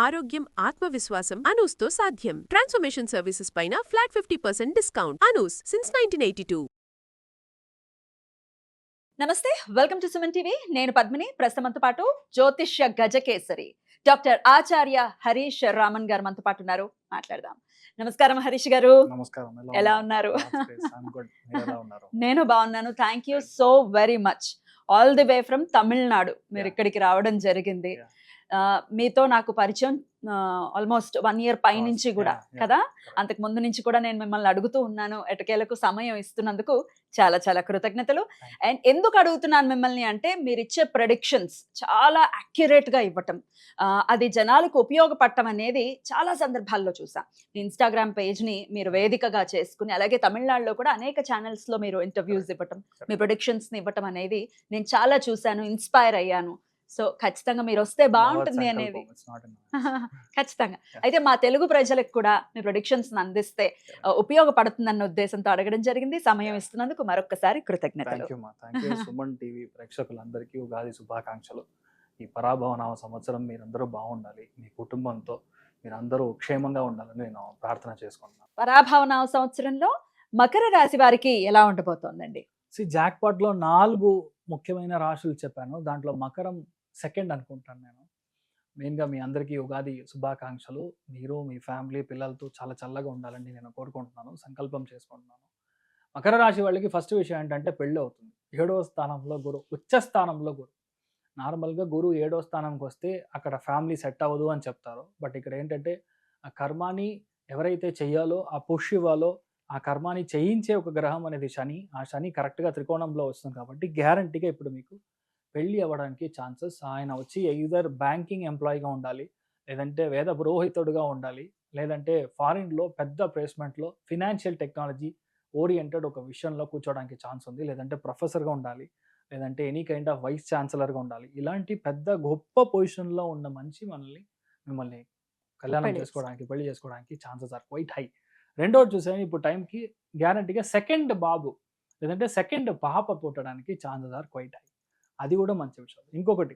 ఆరోగ్యం, ఆత్మవిశ్వాసం అనూస్తో సాధ్యం. ట్రాన్స్ఫర్మేషన్ సర్వీసెస్ పైన ఫ్లాట్ 50% డిస్కౌంట్. అనూస్ సిన్స్ 1982. నమస్తే, వెల్కమ్ టు సుమన్ టీవీ. నేను పద్మిని. ప్రస్తుతంతో పాటు జ్యోతిష్య గజకేసరి డాక్టర్ ఆచార్య హరీష్ రామన్ గారు మనతో పాటు ఉన్నారు. మాట్లాడదాం. నమస్కారం హరీష్ గారు. నమస్కారం. ఎలా ఉన్నారు? ఎలా ఉన్నారు? నేను బాగున్నాను. Thank you so very much. All the way from Tamil Nadu మీరు ఇక్కడికి రావడం జరిగింది. మీతో నాకు పరిచయం ఆల్మోస్ట్ 1 year పైనుంచి కూడా కదా. అంతకు ముందు నుంచి కూడా నేను మిమ్మల్ని అడుగుతూ ఉన్నాను. ఎటకేలకు సమయం ఇస్తున్నందుకు చాలా చాలా కృతజ్ఞతలు. అండ్ ఎందుకు అడుగుతున్నాను మిమ్మల్ని అంటే, మీరు ఇచ్చే ప్రెడిక్షన్స్ చాలా అక్యురేట్ గా ఇవ్వటం, అది జనాలకు ఉపయోగపడటం అనేది చాలా సందర్భాల్లో చూసా. ఇన్స్టాగ్రామ్ పేజ్ ని మీరు వేదికగా చేసుకుని, అలాగే తమిళనాడులో కూడా అనేక ఛానల్స్ లో మీరు ఇంటర్వ్యూస్ ఇవ్వటం, మీ ప్రెడిక్షన్స్ ని ఇవ్వటం అనేది నేను చాలా చూశాను, ఇన్స్పైర్ అయ్యాను. సో ఖచ్చితంగా మీరు వస్తే బాగుంటుంది అనేది ఖచ్చితంగా. అయితే మా తెలుగు ప్రజలకు కూడా మీ ప్రొడిక్షన్స్ అందిస్తే ఉపయోగపడుతుందన్న ఉద్దేశంతో అడగడం జరిగింది. సమయం ఇస్తున్నందుకు మరొకసారి కృతజ్ఞతలు. సుమన్ టీవీ ప్రేక్షకులందరికీ ఉగాది శుభాకాంక్షలు. ఈ పరాభవనామ సంవత్సరం మీరందరూ బాగుండాలి, మీ కుటుంబంతో మీరందరూ క్షేమంగా ఉండాలని నేను ప్రార్థన చేసుకుంటున్నాను. పరాభవనామ సంవత్సరంలో మకర రాశి వారికి ఎలా ఉండబోతోందండి? జాక్పాట్ లో 4 ముఖ్యమైన రాశులు చెప్పాను. దాంట్లో మకరం సెకండ్ అనుకుంటాను నేను. మెయిన్గా మీ అందరికీ ఉగాది శుభాకాంక్షలు. మీరు మీ ఫ్యామిలీ పిల్లలతో చాలా చల్లగా ఉండాలని నేను కోరుకుంటున్నాను, సంకల్పం చేసుకుంటున్నాను. మకర రాశి వాళ్ళకి ఫస్ట్ విషయం ఏంటంటే పెళ్ళి అవుతుంది. 7వ స్థానంలో గురు, ఉచ్చ స్థానంలో గురు. నార్మల్గా గురు 7వ స్థానంకి వస్తే అక్కడ ఫ్యామిలీ సెట్ అవ్వదు అని చెప్తారు. బట్ ఇక్కడ ఏంటంటే ఆ కర్మాని ఎవరైతే చెయ్యాలో, ఆ పుష్ ఇవ్వాలో, ఆ కర్మాని చేయించే ఒక గ్రహం అనేది శని. ఆ శని కరెక్ట్గా త్రికోణంలో వస్తుంది కాబట్టి గ్యారంటీగా ఇప్పుడు మీకు పెళ్ళి అవ్వడానికి ఛాన్సెస్. ఆయన వచ్చి ఎయిదర్ బ్యాంకింగ్ ఎంప్లాయీగా ఉండాలి, లేదంటే వేద పురోహితుడుగా ఉండాలి, లేదంటే ఫారిన్లో పెద్ద ప్లేస్మెంట్లో ఫినాన్షియల్ టెక్నాలజీ ఓరియంటెడ్ ఒక విషయంలో కూర్చోడానికి ఛాన్స్ ఉంది, లేదంటే ప్రొఫెసర్గా ఉండాలి, లేదంటే ఎనీ కైండ్ ఆఫ్ వైస్ ఛాన్సలర్గా ఉండాలి. ఇలాంటి పెద్ద గొప్ప పొజిషన్లో ఉన్న మనిషి మిమ్మల్ని కళ్యాణం చేసుకోవడానికి, పెళ్లి చేసుకోవడానికి ఛాన్సెస్ ఆర్ క్వైట్ హై. రెండోది చూసాను, ఇప్పుడు టైంకి గ్యారంటీగా సెకండ్ బాబు లేదంటే సెకండ్ పాప పుట్టడానికి ఛాన్సెస్ ఆర్ క్వైట్ హై. అది కూడా మంచి విషయం. ఇంకొకటి,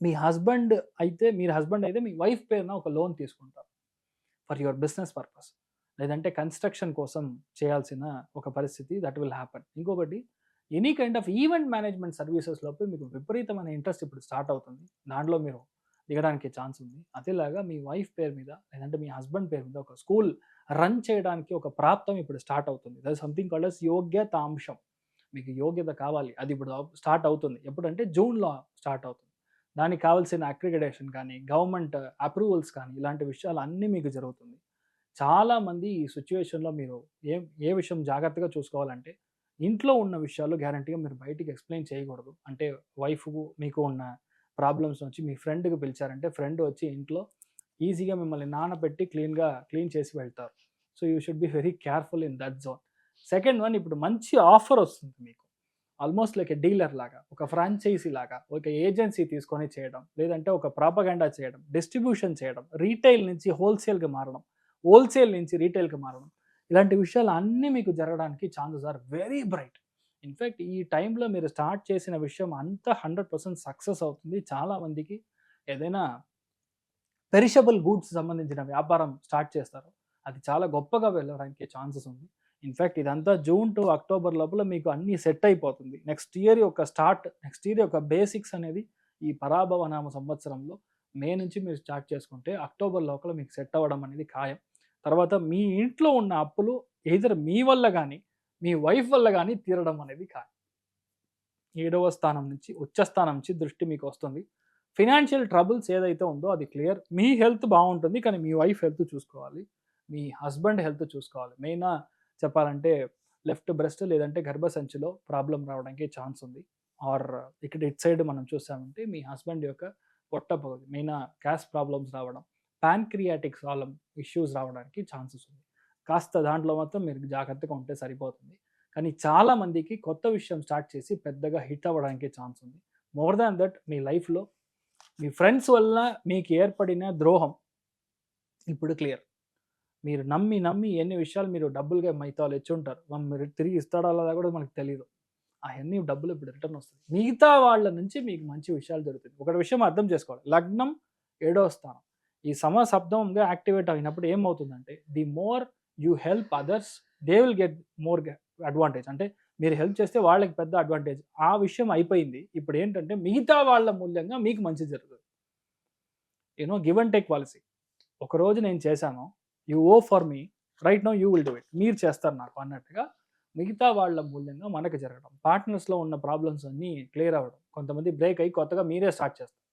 మీరు హస్బెండ్ అయితే మీ వైఫ్ పేరున ఒక లోన్ తీసుకుంటారు ఫర్ యువర్ బిజినెస్ పర్పస్, లేదంటే కన్స్ట్రక్షన్ కోసం చేయాల్సిన ఒక పరిస్థితి దట్ విల్ హ్యాపన్. ఇంకొకటి, any kind of event management services లోపల మీకు విపరీతమైన ఇంట్రెస్ట్ ఇప్పుడు స్టార్ట్ అవుతుంది. దాంట్లో మీరు దిగడానికి ఛాన్స్ ఉంది. అదేలాగా మీ వైఫ్ పేరు మీద లేదంటే మీ హస్బెండ్ పేరు మీద ఒక స్కూల్ రన్ చేయడానికి ఒక ప్రాప్తం ఇప్పుడు స్టార్ట్ అవుతుంది. దట్ ఇస్ సంథింగ్ కాల్డ్ అస్ యోగ్యతాంశం. మీకు యోగ్యత కావాలి, అది ఇప్పుడు స్టార్ట్ అవుతుంది. ఎప్పుడంటే జూన్లో స్టార్ట్ అవుతుంది. దానికి కావాల్సిన అక్రిడిటేషన్ కానీ, గవర్నమెంట్ అప్రూవల్స్ కానీ, ఇలాంటి విషయాలు అన్నీ మీకు జరుగుతుంది. చాలామంది ఈ సిచ్యువేషన్లో మీరు ఏ విషయం జాగ్రత్తగా చూసుకోవాలంటే, ఇంట్లో ఉన్న విషయాలు గ్యారంటీగా మీరు బయటికి ఎక్స్ప్లెయిన్ చేయకూడదు. అంటే వైఫ్ మీకు ఉన్న ప్రాబ్లమ్స్ వచ్చి మీ ఫ్రెండ్కి పిలిచారంటే, ఫ్రెండ్ వచ్చి ఇంట్లో ఈజీగా మిమ్మల్ని నానబెట్టి క్లీన్ చేసి వెళ్తారు. So you should be very careful in that zone. Second one, ఇప్పుడు మంచి ఆఫర్ వస్తుంది మీకు, ఆల్మోస్ట్ లైక్ ఏ డీలర్ లాగా, ఒక ఫ్రాంచైజీ లాగా, ఒక ఏజెన్సీ తీసుకొని చేయడం, లేదంటే ఒక ప్రాపగండా చేయడం, డిస్ట్రిబ్యూషన్ చేయడం, రీటైల్ నుంచి హోల్సేల్గా మారడం, హోల్సేల్ నుంచి రీటైల్కి మారడం, ఇలాంటి విషయాలు అన్నీ మీకు జరగడానికి chances are very bright. In fact ఈ టైంలో మీరు స్టార్ట్ చేసిన విషయం అంతా 100% సక్సెస్ అవుతుంది. చాలామందికి ఏదైనా పెరిషబుల్ గూడ్స్ సంబంధించిన వ్యాపారం స్టార్ట్ చేస్తారు, అది చాలా గొప్పగా వెళ్ళడానికి ఛాన్సెస్ ఉంది. ఇన్ఫ్యాక్ట్ ఇదంతా జూన్ టు అక్టోబర్ లోపల మీకు అన్నీ సెట్ అయిపోతుంది. నెక్స్ట్ ఇయర్ యొక్క బేసిక్స్ అనేది ఈ పరాభవనామ సంవత్సరంలో మే నుంచి మీరు స్టార్ట్ చేసుకుంటే అక్టోబర్ లోపల మీకు సెట్ అవ్వడం అనేది ఖాయం. తర్వాత మీ ఇంట్లో ఉన్న అప్పులు ఎయిదర్ మీ వల్ల కానీ మీ వైఫ్ వల్ల కానీ తీరడం అనేది ఖాయం. 7వ స్థానం నుంచి, ఉచ్చ స్థానం నుంచి దృష్టి మీకు వస్తుంది. ఫినాన్షియల్ ట్రబుల్స్ ఏదైతే ఉందో అది క్లియర్. మీ హెల్త్ బాగుంటుంది, కానీ మీ వైఫ్ హెల్త్ చూసుకోవాలి, మీ హస్బెండ్ హెల్త్ చూసుకోవాలి. మెయిన్ చెప్పాలంటే లెఫ్ట్ బ్రెస్ట్ లేదంటే గర్భసంచిలో ప్రాబ్లం రావడానికి ఛాన్స్ ఉంది. ఆర్ ఇక్కడ ఇట్ సైడ్ మనం చూసామంటే మీ హస్బెండ్ యొక్క పొట్టపోదు మెయిన్ గ్యాస్ ప్రాబ్లమ్స్ రావడం, ప్యాన్క్రియాటిక్ ఇష్యూస్ రావడానికి ఛాన్సెస్ ఉంది. కాస్త దాంట్లో మాత్రం మీరు జాగ్రత్తగా ఉంటే సరిపోతుంది. కానీ చాలామందికి కొత్త విషయం స్టార్ట్ చేసి పెద్దగా హిట్ అవ్వడానికి ఛాన్స్ ఉంది. మోర్ దాన్ దట్, మీ లైఫ్లో మీ ఫ్రెండ్స్ వల్ల మీకు ఏర్పడిన ద్రోహం ఇప్పుడు క్లియర్. మీరు నమ్మి ఎన్ని విషయాలు మీరు డబ్బులుగా మైతాలు ఇచ్చుంటారు, మీరు తిరిగి ఇస్తాడా అలా కూడా మనకు తెలియదు. అవన్నీ డబ్బులు ఇప్పుడు రిటర్న్ వస్తుంది. మిగతా వాళ్ళ నుంచి మీకు మంచి విషయాలు జరుగుతుంది. ఒక విషయం అర్థం చేసుకోవాలి, లగ్నం 7వ స్థానం, ఈ సమశబ్దంగా యాక్టివేట్ అయినప్పుడు ఏమవుతుందంటే the more you help others they will get more advantage. అంటే మీరు హెల్ప్ చేస్తే వాళ్ళకి పెద్ద అడ్వాంటేజ్. ఆ విషయం అయిపోయింది. ఇప్పుడు ఏంటంటే మిగతా వాళ్ళ మూల్యంగా మీకు మంచి జరుగుతుంది. Give and take policy. ఒకరోజు నేను చేశాను, you owe for me, right now you will do it. మీరు చేస్తారు నాకు అన్నట్టుగా మిగతా వాళ్ళ మూల్యంగా మనకు జరగడం, పార్ట్నర్స్లో ఉన్న ప్రాబ్లమ్స్ అన్నీ క్లియర్ అవ్వడం, కొంతమంది బ్రేక్ అయ్యి కొత్తగా మీరే స్టార్ట్ చేస్తారు.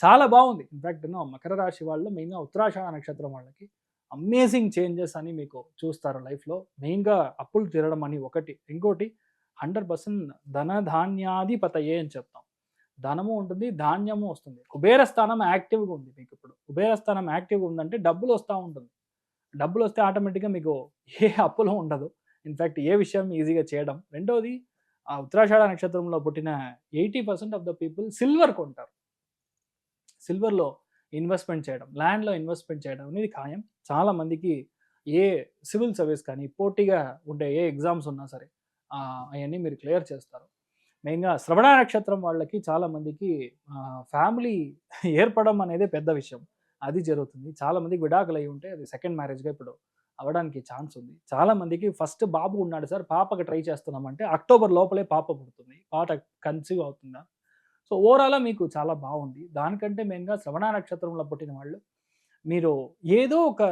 చాలా బాగుంది. ఇన్ఫ్యాక్ట్ మకర రాశి వాళ్ళు మెయిన్గా ఉత్తరాషాఢ నక్షత్రం వాళ్ళకి అమేజింగ్ చేంజెస్ అని మీకు చూస్తారు లైఫ్లో. మెయిన్గా అప్పులు తీరడం అని ఒకటి, ఇంకోటి 100% ధనధాన్యాధిపతయే అని చెప్తాం. ధనము ఉంటుంది, ధాన్యము వస్తుంది. కుబేర స్థానం యాక్టివ్గా ఉంది మీకు. ఇప్పుడు కుబేర స్థానం యాక్టివ్గా ఉందంటే డబ్బులు వస్తూ ఉంటుంది. డబ్బులు వస్తే ఆటోమేటిక్గా మీకు ఏ అప్పులు ఉండదు. ఇన్ఫ్యాక్ట్ ఏ విషయం ఈజీగా చేయడం. రెండోది ఆ ఉత్తరాషాఢ నక్షత్రంలో పుట్టిన 80% ఆఫ్ ద పీపుల్ సిల్వర్ కొంటారు. సిల్వర్లో ఇన్వెస్ట్మెంట్ చేయడం, ల్యాండ్లో ఇన్వెస్ట్మెంట్ చేయడం అనేది ఖాయం. చాలామందికి ఏ సివిల్ సర్వీస్ కానీ పోటీగా ఉండే ఏ ఎగ్జామ్స్ ఉన్నా సరే అవన్నీ మీరు క్లియర్ చేస్తారు. మెయిన్గా శ్రవణ నక్షత్రం వాళ్ళకి చాలామందికి ఫ్యామిలీ ఏర్పడడం అనేది పెద్ద విషయం. అది జరుగుతుంది. చాలామందికి విడాకులు అయి ఉంటే అది సెకండ్ మ్యారేజ్గా ఇప్పుడు అవ్వడానికి ఛాన్స్ ఉంది. చాలామందికి ఫస్ట్ బాబు ఉన్నాడు సార్, పాపకి ట్రై చేస్తున్నామంటే అక్టోబర్ లోపలే పాప పుడుతుంది. పాప కన్సీవ్ అవుతుందా? సో ఓవరాల్గా మీకు చాలా బాగుంది. దానికంటే మెయిన్గా శ్రవణ నక్షత్రంలో పుట్టిన వాళ్ళు మీరు ఏదో ఒక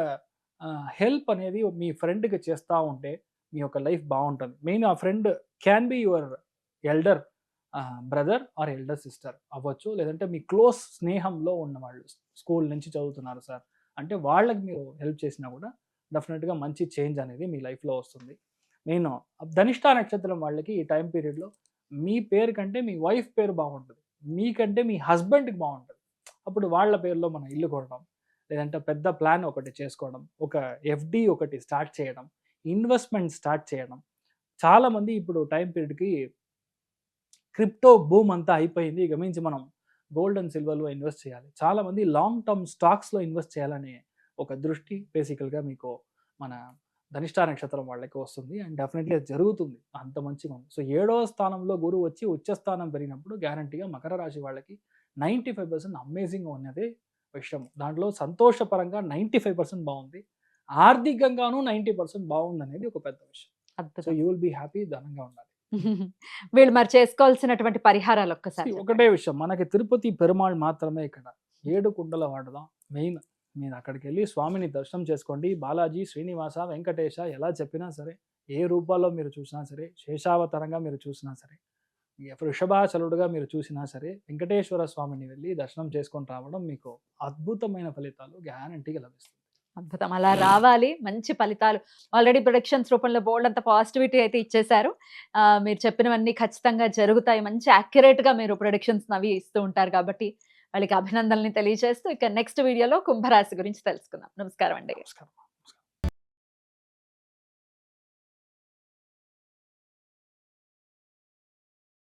హెల్ప్ అనేది మీ ఫ్రెండ్కి చేస్తూ ఉంటే మీ యొక్క లైఫ్ బాగుంటుంది. మెయిన్ ఆ friend can be your elder brother or elder sister అవ్వచ్చు, లేదంటే మీ క్లోజ్ స్నేహంలో ఉన్నవాళ్ళు, స్కూల్ నుంచి చదువుతున్నారు సార్ అంటే వాళ్ళకి మీరు హెల్ప్ చేసినా కూడా డెఫినెట్గా మంచి చేంజ్ అనేది మీ లైఫ్లో వస్తుంది. నేను ధనిష్ట నక్షత్రం వాళ్ళకి ఈ టైం పీరియడ్లో మీ పేరు కంటే మీ వైఫ్ పేరు బాగుంటుంది, మీకంటే మీ హస్బెండ్కి బాగుంటుంది. అప్పుడు వాళ్ళ పేరులో మనం ఇల్లు కొనడం, లేదంటే పెద్ద ప్లాన్ ఒకటి చేసుకోవడం, ఒక ఎఫ్డి ఒకటి స్టార్ట్ చేయడం, ఇన్వెస్ట్మెంట్ స్టార్ట్ చేయడం. చాలామంది ఇప్పుడు టైం పీరియడ్కి క్రిప్టో బూమ్ అంతా అయిపోయింది, ఇక మించి మనం గోల్డ్ అండ్ సిల్వర్లో ఇన్వెస్ట్ చేయాలి, చాలామంది లాంగ్ టర్మ్ స్టాక్స్లో ఇన్వెస్ట్ చేయాలనే ఒక దృష్టి బేసికల్గా మీకు మన ధనిష్ట నక్షత్రం వాళ్ళకి వస్తుంది. అండ్ డెఫినెట్లీ అది జరుగుతుంది, అంత మంచిగా ఉంది. సో 7వ స్థానంలో గురువు వచ్చి ఉచ్చస్థానం పెరిగినప్పుడు గ్యారంటీగా మకర రాశి వాళ్ళకి 95% అమేజింగ్ ఉన్నదే విషయం. దాంట్లో సంతోషపరంగా 95% బాగుంది, ఆర్థికంగాను 90% బాగుంది అనేది ఒక పెద్ద విషయం. So you will be happy, ధనంగా ఉండాలి. వీళ్ళు మరి చేసుకోవాల్సినటువంటి పరిహారాలు ఒక్కసారి ఒకటే విషయం, మనకి తిరుపతి పెరుమాళ్ మాత్రమే ఇక్కడ 7 కుండల వాడదాం. మెయిన్ మీరు అక్కడికి వెళ్ళి స్వామిని దర్శనం చేసుకోండి. బాలాజీ, శ్రీనివాస, వెంకటేశ ఎలా చెప్పినా సరే, ఏ రూపాల్లో మీరు చూసినా సరే, శేషావతారంగా మీరు చూసినా సరే, వృషభాచలుడుగా మీరు చూసినా సరే, వెంకటేశ్వర స్వామిని వెళ్ళి దర్శనం చేసుకొని రావడం మీకు అద్భుతమైన ఫలితాలు గ్యారంటీగా లభిస్తుంది. అద్భుతం, అలా రావాలి మంచి ఫలితాలు. ఆల్రెడీ ప్రొడక్షన్స్ రూపంలో బోల్డ్ అంత పాజిటివిటీ అయితే ఇచ్చేశారు. మీరు చెప్పినవన్నీ ఖచ్చితంగా జరుగుతాయి. మంచి యాక్యురేట్గా మీరు ప్రొడక్షన్స్ అవి ఇస్తూ ఉంటారు కాబట్టి వాళ్ళకి అభినందనల్ని తెలియజేస్తూ ఇక నెక్స్ట్ వీడియోలో కుంభరాశి గురించి తెలుసుకుందాం. నమస్కారం అండి. నమస్కారం.